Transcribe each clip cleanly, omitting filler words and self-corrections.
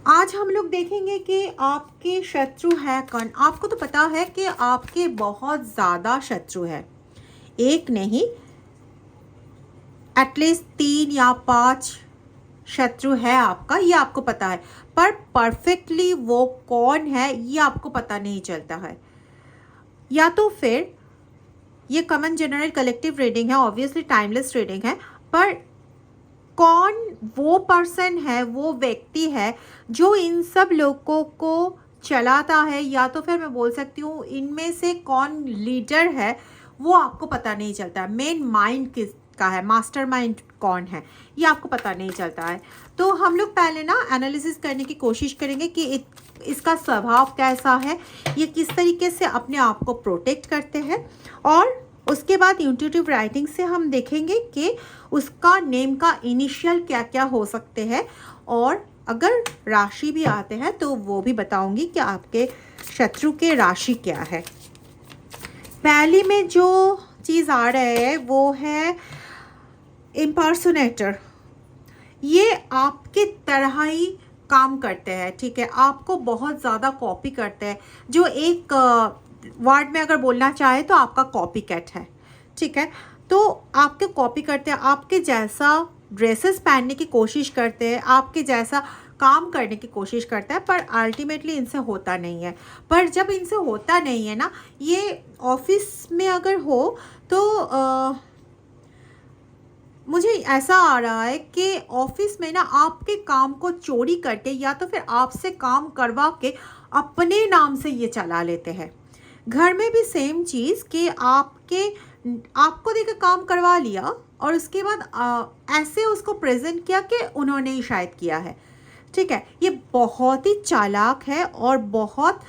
आज हम लोग देखेंगे कि आपके शत्रु है कौन। आपको तो पता है कि आपके बहुत ज़्यादा शत्रु है, एक नहीं, एटलीस्ट 3 या 5 शत्रु है आपका, ये आपको पता है। पर परफेक्टली वो कौन है ये आपको पता नहीं चलता है। या तो फिर ये कॉमन जनरल कलेक्टिव रीडिंग है, ऑब्वियसली टाइमलेस रीडिंग है, पर कौन वो पर्सन है, वो व्यक्ति है जो इन सब लोगों को चलाता है, या तो फिर मैं बोल सकती हूँ इनमें से कौन लीडर है, वो आपको पता नहीं चलता। मेन माइंड किसका है, मास्टर माइंड कौन है, ये आपको पता नहीं चलता है। तो हम लोग पहले ना एनालिसिस करने की कोशिश करेंगे कि इसका स्वभाव कैसा है, ये किस तरीके से अपने आप को प्रोटेक्ट करते हैं, और उसके बाद इंट्यूटिव राइटिंग से हम देखेंगे कि उसका नेम का इनिशियल क्या क्या हो सकते हैं, और अगर राशि भी आते हैं तो वो भी बताऊंगी कि आपके शत्रु के राशि क्या है। पहली में जो चीज़ आ रहा है वो है इम्पर्सोनेटर। ये आपके तरह ही काम करते हैं, ठीक है, आपको बहुत ज़्यादा कॉपी करते हैं। जो एक वर्ड में अगर बोलना चाहे तो आपका कॉपी कैट है, ठीक है। तो आपके कॉपी करते हैं, आपके जैसा ड्रेसेस पहनने की कोशिश करते हैं, आपके जैसा काम करने की कोशिश करता है, पर अल्टीमेटली इनसे होता नहीं है। पर जब इनसे होता नहीं है ना, ये ऑफिस में अगर हो तो मुझे ऐसा आ रहा है कि ऑफिस में ना आपके काम को चोरी करके या तो फिर आपसे काम करवा के अपने नाम से ये चला लेते हैं। घर में भी सेम चीज़ कि आपको देकर काम करवा लिया और उसके बाद ऐसे उसको प्रेजेंट किया कि उन्होंने ही शायद किया है, ठीक है। ये बहुत ही चालाक है और बहुत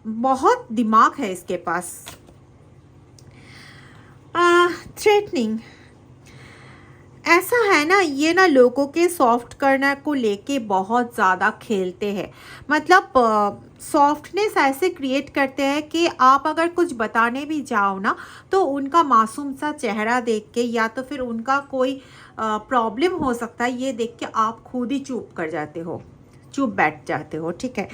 बहुत दिमाग है इसके पास। थ्रेटनिंग, ऐसा है ना, ये ना लोगों के सॉफ्ट करने को लेके बहुत ज़्यादा खेलते हैं। मतलब सॉफ्टनेस ऐसे क्रिएट करते हैं कि आप अगर कुछ बताने भी जाओ ना तो उनका मासूम सा चेहरा देख के या तो फिर उनका कोई प्रॉब्लम हो सकता है ये देख के आप खुद ही चुप बैठ जाते हो, ठीक है।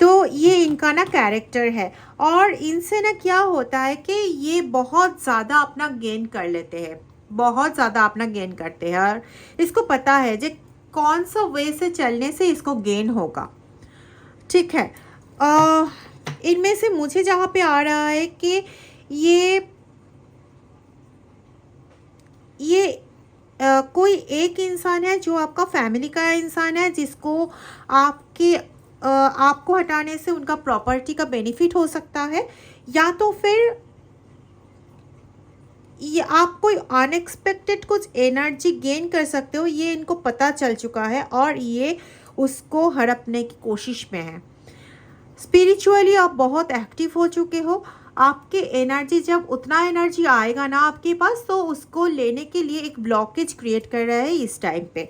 तो ये इनका ना कैरेक्टर है, और इनसे ना क्या होता है कि ये बहुत ज़्यादा अपना गेन कर लेते हैं, बहुत ज़्यादा अपना गेन करते हैं, और इसको पता है जो कौन सा वे से चलने से इसको गेन होगा, ठीक है। इनमें से मुझे जहाँ पे आ रहा है कि ये कोई एक इंसान है जो आपका फैमिली का इंसान है, जिसको आपको हटाने से उनका प्रॉपर्टी का बेनिफिट हो सकता है, या तो फिर ये आप कोई अनएक्सपेक्टेड कुछ एनर्जी गेन कर सकते हो, ये इनको पता चल चुका है और ये उसको हड़पने की कोशिश में है। स्पिरिचुअली आप बहुत एक्टिव हो चुके हो, आपके एनर्जी जब उतना एनर्जी आएगा ना आपके पास तो उसको लेने के लिए एक ब्लॉकेज क्रिएट कर रहा है इस टाइम पे।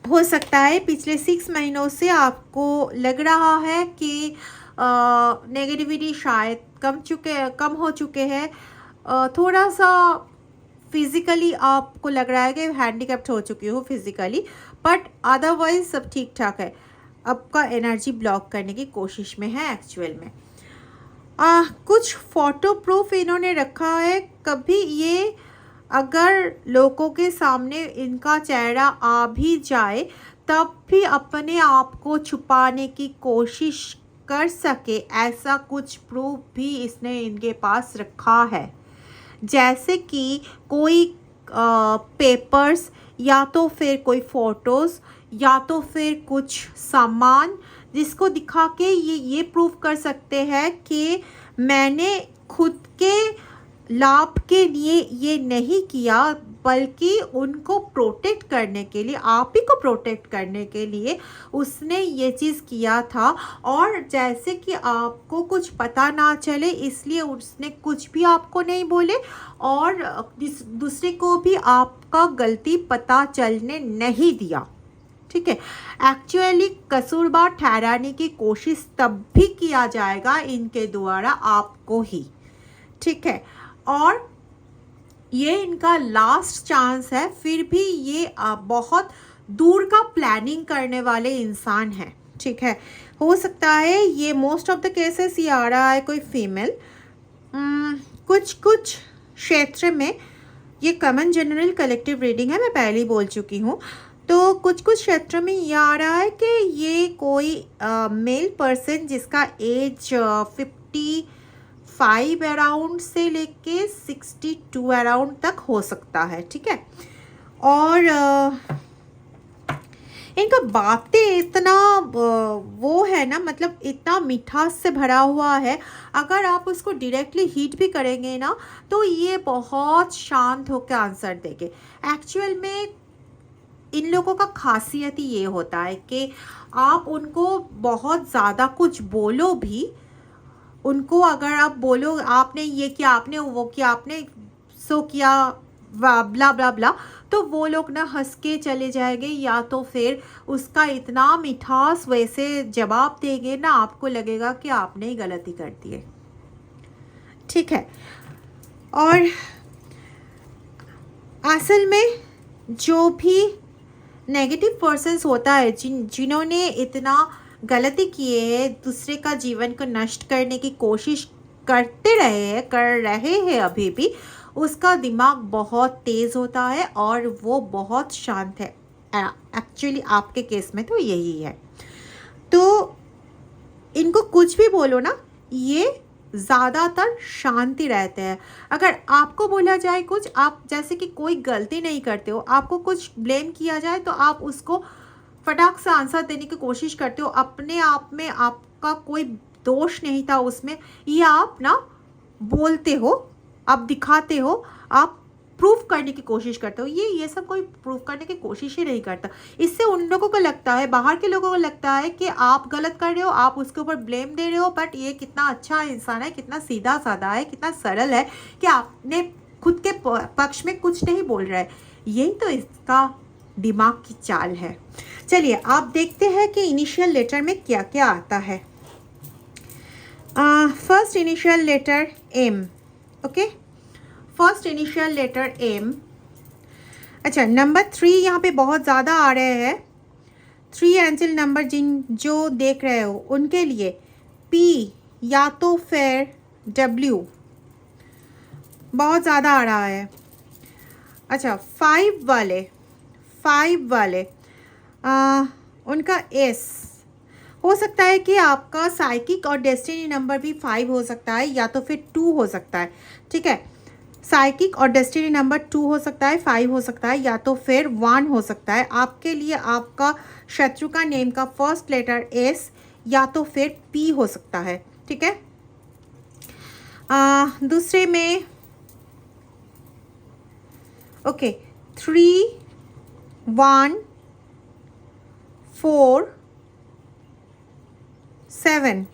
हो सकता है पिछले 6 महीनों से आपको लग रहा है कि नेगेटिविटी शायद कम हो चुके हैं, थोड़ा सा फिज़िकली आपको लग रहा है कि हैंडीकैप्ड हो चुकी हो फिज़िकली, बट अदरवाइज सब ठीक ठाक है। आपका एनर्जी ब्लॉक करने की कोशिश में है एक्चुअल में। कुछ फोटो प्रूफ इन्होंने रखा है। कभी ये अगर लोगों के सामने इनका चेहरा आ भी जाए तब भी अपने आप को छुपाने की कोशिश कर सके, ऐसा कुछ प्रूफ भी इसने इनके पास रखा है। जैसे कि कोई पेपर्स, या तो फिर कोई फ़ोटोज़, या तो फिर कुछ सामान जिसको दिखा के ये प्रूव कर सकते हैं कि मैंने खुद के लाभ के लिए ये नहीं किया, बल्कि उनको प्रोटेक्ट करने के लिए, आप ही को प्रोटेक्ट करने के लिए उसने ये चीज़ किया था। और जैसे कि आपको कुछ पता ना चले इसलिए उसने कुछ भी आपको नहीं बोले, और दूसरे को भी आपका गलती पता चलने नहीं दिया, ठीक है। एक्चुअली कसूरवार ठहराने की कोशिश तब भी किया जाएगा इनके द्वारा आपको ही, ठीक है। और ये इनका लास्ट चांस है, फिर भी ये बहुत दूर का प्लानिंग करने वाले इंसान हैं, ठीक है। हो सकता है ये मोस्ट ऑफ द केसेस ये आ रहा है कोई फीमेल। कुछ कुछ क्षेत्र में ये कॉमन जनरल कलेक्टिव रीडिंग है, मैं पहले ही बोल चुकी हूँ। तो कुछ कुछ क्षेत्रों में ये आ रहा है कि ये कोई मेल पर्सन जिसका एज 55 अराउंड से लेके 62 अराउंड तक हो सकता है, ठीक है। और इनका बातें इतना वो है ना, मतलब इतना मिठास से भरा हुआ है। अगर आप उसको डायरेक्टली हीट भी करेंगे ना तो ये बहुत शांत होकर आंसर देंगे। एक्चुअल में इन लोगों का खासियत ही ये होता है कि आप उनको बहुत ज़्यादा कुछ बोलो भी, उनको अगर आप बोलो आपने ये किया, आपने वो किया, आपने सो किया, ब्ला ब्ला ब्ला, तो वो लोग ना हंस के चले जाएंगे, या तो फिर उसका इतना मिठास वैसे जवाब देंगे ना, आपको लगेगा कि आपने ही गलती कर दी है, ठीक है। और असल में जो भी नेगेटिव पर्सन्स होता है, जिन्होंने इतना गलती किए है, दूसरे का जीवन को नष्ट करने की कोशिश कर रहे हैं अभी भी, उसका दिमाग बहुत तेज़ होता है और वो बहुत शांत है। एक्चुअली आपके केस में तो यही है। तो इनको कुछ भी बोलो ना, ये ज़्यादातर शांति रहते हैं। अगर आपको बोला जाए कुछ, आप जैसे कि कोई गलती नहीं करते हो, आपको कुछ ब्लेम किया जाए तो आप उसको फटाक से आंसर देने की कोशिश करते हो, अपने आप में आपका कोई दोष नहीं था उसमें, ये आप ना बोलते हो, आप दिखाते हो, आप प्रूफ करने की कोशिश करते हो। ये सब कोई प्रूफ करने की कोशिश ही नहीं करता। इससे उन लोगों को लगता है, बाहर के लोगों को लगता है कि आप गलत कर रहे हो, आप उसके ऊपर ब्लेम दे रहे हो, बट ये कितना अच्छा इंसान है, कितना सीधा साधा है, कितना सरल है कि आपने खुद के पक्ष में कुछ नहीं बोल रहा है। यही तो इसका दिमाग की चाल है। चलिए आप देखते हैं कि इनिशियल लेटर में क्या क्या आता है। First initial letter M, okay, first initial letter M. अच्छा, नंबर 3 यहाँ पे बहुत ज़्यादा आ रहे हैं। 3 एंजल नंबर जो देख रहे हो उनके लिए पी या तो फिर डब्ल्यू बहुत ज़्यादा आ रहा है। अच्छा, 5 वाले उनका एस हो सकता है कि आपका साइकिक और डेस्टिनी नंबर भी 5 हो सकता है, या तो फिर 2 हो सकता है, ठीक है। साइकिक और डेस्टिनी नंबर 2 हो सकता है, 5 हो सकता है, या तो फिर 1 हो सकता है। आपके लिए आपका शत्रु का नेम का फर्स्ट लेटर एस या तो फिर पी हो सकता है, ठीक है। दूसरे में ओके, 3 1 4 7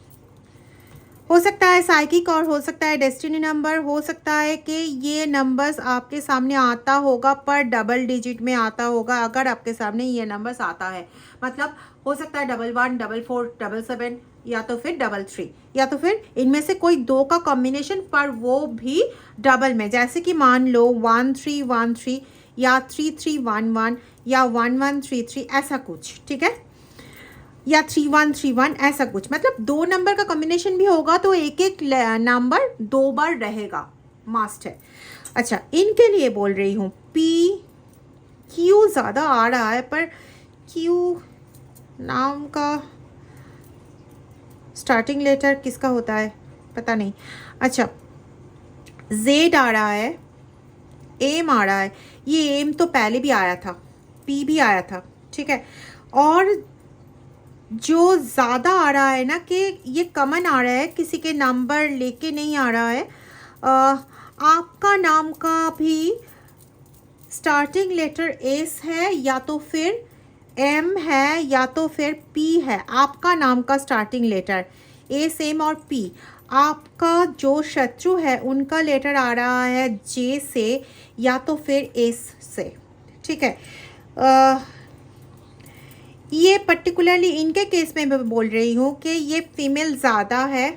हो सकता है साइकिक और हो सकता है डेस्टिनी नंबर। हो सकता है कि ये नंबर्स आपके सामने आता होगा पर डबल डिजिट में आता होगा। अगर आपके सामने ये नंबर्स आता है, मतलब हो सकता है 11 44 77 या तो फिर 33, या तो फिर इनमें से कोई 2 का कॉम्बिनेशन, पर वो भी डबल में। जैसे कि मान लो 1313 या 3311 या 1133, ऐसा कुछ, ठीक है, या 3131, ऐसा कुछ। मतलब 2 नंबर का कॉम्बिनेशन भी होगा तो एक एक नंबर 2 बार रहेगा, मस्ट है। अच्छा, इनके लिए बोल रही हूँ पी क्यू ज़्यादा आ रहा है, पर क्यू नाम का स्टार्टिंग लेटर किसका होता है पता नहीं। अच्छा, जेड आ रहा है, एम आ रहा है। ये एम तो पहले भी आया था, पी भी आया था, ठीक है। और जो ज़्यादा आ रहा है ना कि ये कॉमन आ रहा है, किसी के नंबर लेके नहीं आ रहा है। आपका नाम का भी स्टार्टिंग लेटर एस है, या तो फिर एम है, या तो फिर पी है। आपका नाम का स्टार्टिंग लेटर एस, एम और पी। आपका जो शत्रु है उनका लेटर आ रहा है जे से या तो फिर एस से, ठीक है। ये पर्टिकुलरली इनके केस में मैं बोल रही हूँ कि ये फीमेल ज़्यादा है।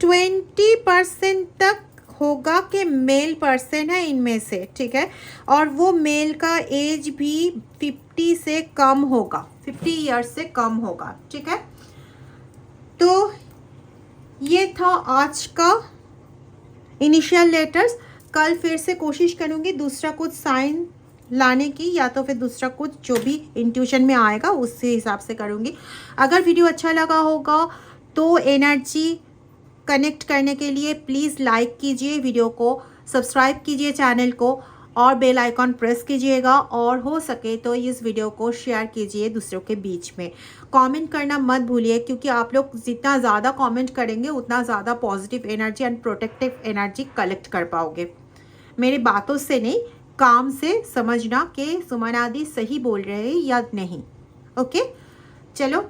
20% तक होगा कि मेल पर्सन है इनमें से, ठीक है, और वो मेल का एज भी 50 से कम होगा, 50 ईयर्स से कम होगा, ठीक है। तो ये था आज का इनिशियल लेटर्स। कल फिर से कोशिश करूँगी दूसरा कुछ साइन लाने की, या तो फिर दूसरा कुछ जो भी इंट्यूशन में आएगा उससे हिसाब से करूँगी। अगर वीडियो अच्छा लगा होगा तो एनर्जी कनेक्ट करने के लिए प्लीज़ लाइक कीजिए वीडियो को, सब्सक्राइब कीजिए चैनल को और बेल आइकॉन प्रेस कीजिएगा, और हो सके तो इस वीडियो को शेयर कीजिए दूसरों के बीच में। कमेंट करना मत भूलिए, क्योंकि आप लोग जितना ज़्यादा कमेंट करेंगे उतना ज़्यादा positive energy and protective energy collect कर पाओगे। मेरी बातों से नहीं, काम से समझना कि सुमन आदि सही बोल रहे हैं या नहीं। ओके, चलो